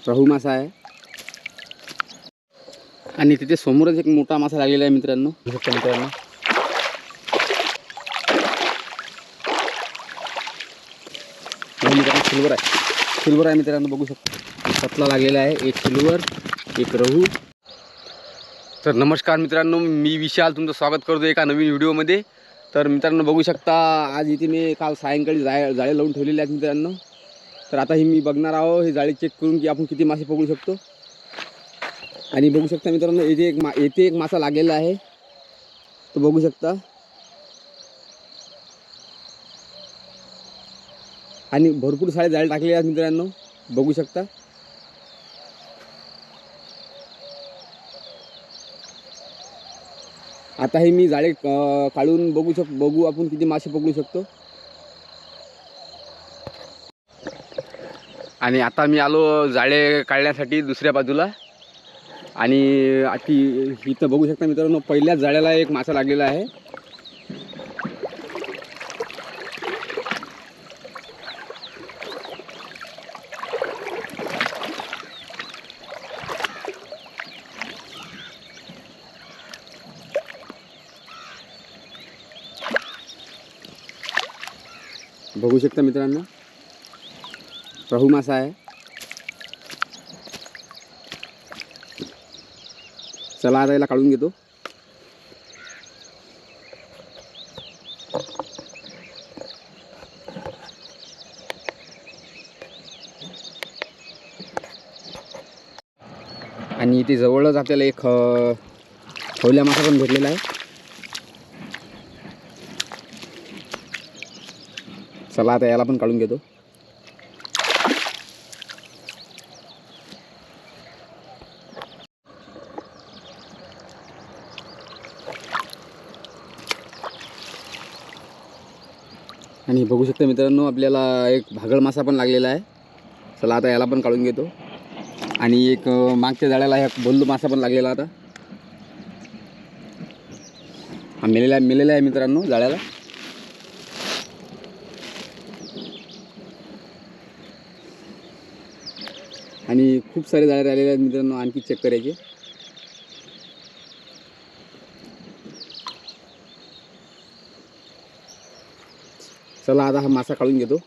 रहू मासा आहे आणि तिथे समोरच एक मोठा मासा लागलेला आहे मित्रांनो. मित्रांनो सिल्वर आहे मित्रांनो, बघू शकता पतला लागलेला आहे. एक सिल्वर, एक रहू. तर नमस्कार मित्रांनो, मी विशाल तुमचं स्वागत करतो एका नवीन व्हिडिओमध्ये. तर मित्रांनो बघू शकता, आज इथे मी काल सायंकाळी जाळे लावून ठेवलेले आहेत मित्रांनो. तर आता ही मी बघणार आहो हे जाळी चेक करून की आपण किती मासे पकडू शकतो. आणि बघू शकता मित्रांनो, येथे एक मासा लागलेला आहे, तो बघू शकता. आणि भरपूर सारे जाळे टाकलेले आहेत मित्रांनो, बघू शकता. आता हे मी जाळे काढून बघू आपण किती मासे पकडू शकतो. आणि आता मी आलो जाळे काढण्यासाठी दुसऱ्या बाजूला. आणि इथं बघू शकता मित्रांनो, पहिल्याच जाळ्याला एक मासा लागलेला आहे. बघू शकता मित्रांनो, रहू मासा आहे. चला आता याला काढून घेतो. आणि इथे जवळच आपल्याला एक खवल्या मासा पण भेटलेला आहे. चला आता याला पण काढून घेतो. आणि बघू शकता मित्रांनो, आपल्याला एक भागळ मासा पण लागलेला आहे. चला आता याला पण काढून घेतो. आणि एक मागच्या जाळ्याला एक बोल्लू मासा पण लागलेला आता. हा मेलेला आहे मित्रांनो जाळ्याला. आणि खूप सारे जाळे राहिलेले आहेत मित्रांनो, आणखी चेक करायचे. चला आता हा मासा काढून घेतो.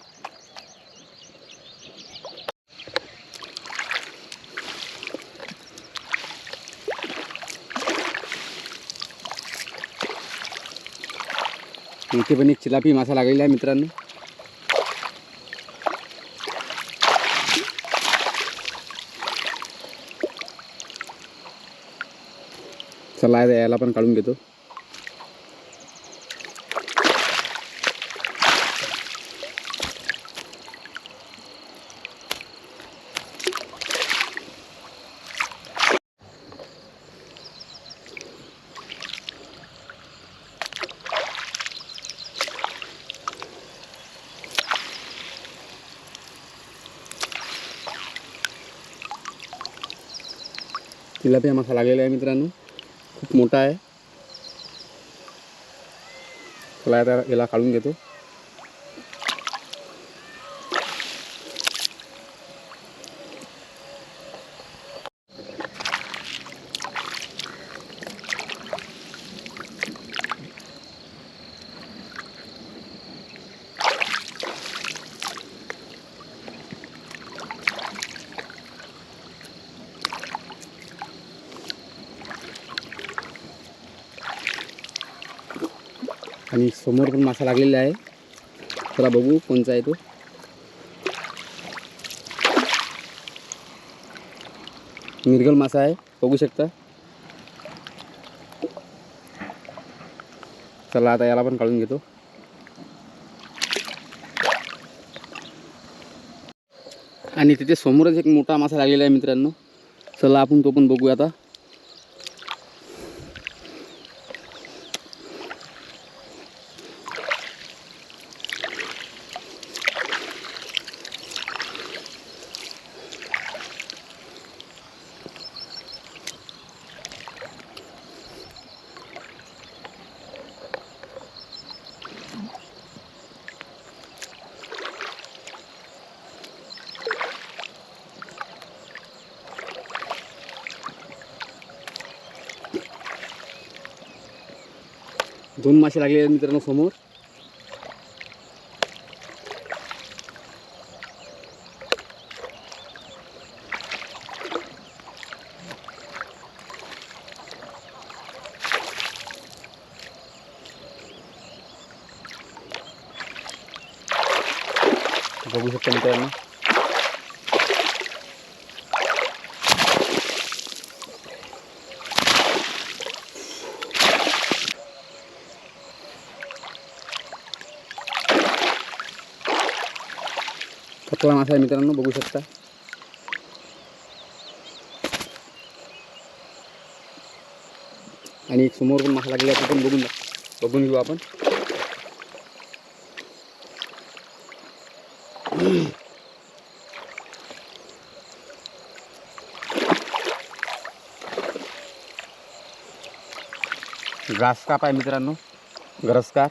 इथे पण एक चिलापी मासा लागलेला आहे मित्रांनो. चला याला पण काढून घेतो. तिलापिया मासा लागलेला आहे मित्रांनो, खूप मोठा आहे. चला आता याला काढून घेतो. आणि समोर पण मासा लागलेला आहे. चला बघू कोणचा आहे तो. मिरगल मासा आहे, बघू शकता. चला आता याला पण काढून घेतो. आणि तिथे समोरच एक मोठा मासा लागलेला आहे मित्रांनो. चला आपण तो पण बघू आता. 2 मासे लागले आहेत मित्रांनो समोर. बघू शकता मित्रांनो. कतला मासा आहे मित्रांनो, बघू शकता. आणि एक समोर पण मासा लागलेला आहे, पण बघून घेऊ आपण. ग्रासकाप आहे मित्रांनो, ग्रसकार.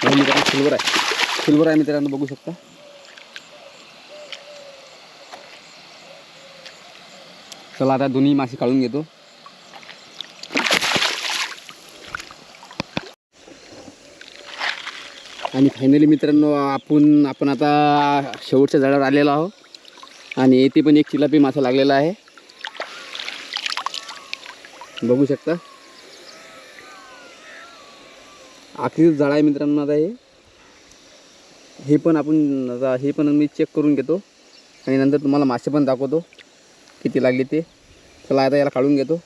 मित्रांनो सिल्वर आहे मित्रांनो, बघू शकता. चला आता दोन्ही मासे काढून घेतो. आणि फायनली मित्रांनो आपण आता शेवटच्या झाडावर आलेलो आहोत. आणि येथे पण एक चिलापी मासा लागलेला आहे, बघू शकता. आखरी झाड आहे मित्रांनो. आता हे पण मी चेक करून घेतो आणि नंतर तुम्हाला मासे पण दाखवतो किती लागले ते. चला आता याला काढून घेतो.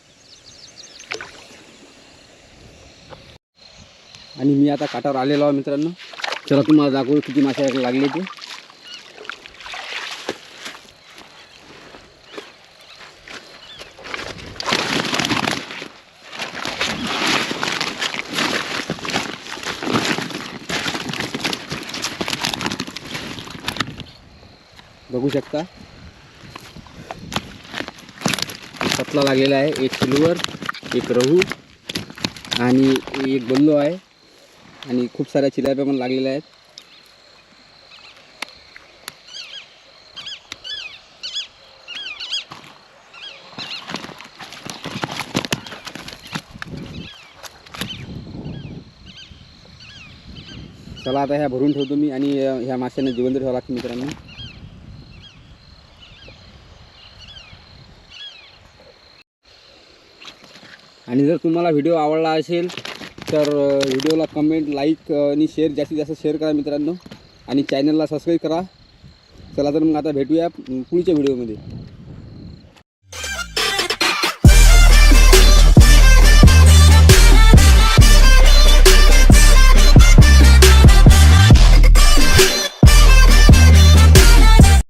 आणि मी आता काठावर आलेलो आहे मित्रांनो. चला तुम्हाला दाखवतो किती मासे लागले ते. बघू शकता कतला लागलेला आहे, एक सिल्वर, एक रहू आणि एक बल्लो आहे. आणि खूप साऱ्या चिलाप्या पण लागलेल्या आहेत. चला आता ह्या भरून ठेवतो मी. आणि ह्या माशांना जिवंत ठेवावं लागतं मित्रांनो. आणि जर तुम्हाला व्हिडिओ आवडला असेल तर व्हिडिओला कमेंट, लाईक आणि शेअर, जास्तीत जास्त शेअर करा मित्रांनो. आणि चॅनलला सबस्क्राईब करा. चला तर मग आता भेटूया पुढच्या व्हिडिओमध्ये.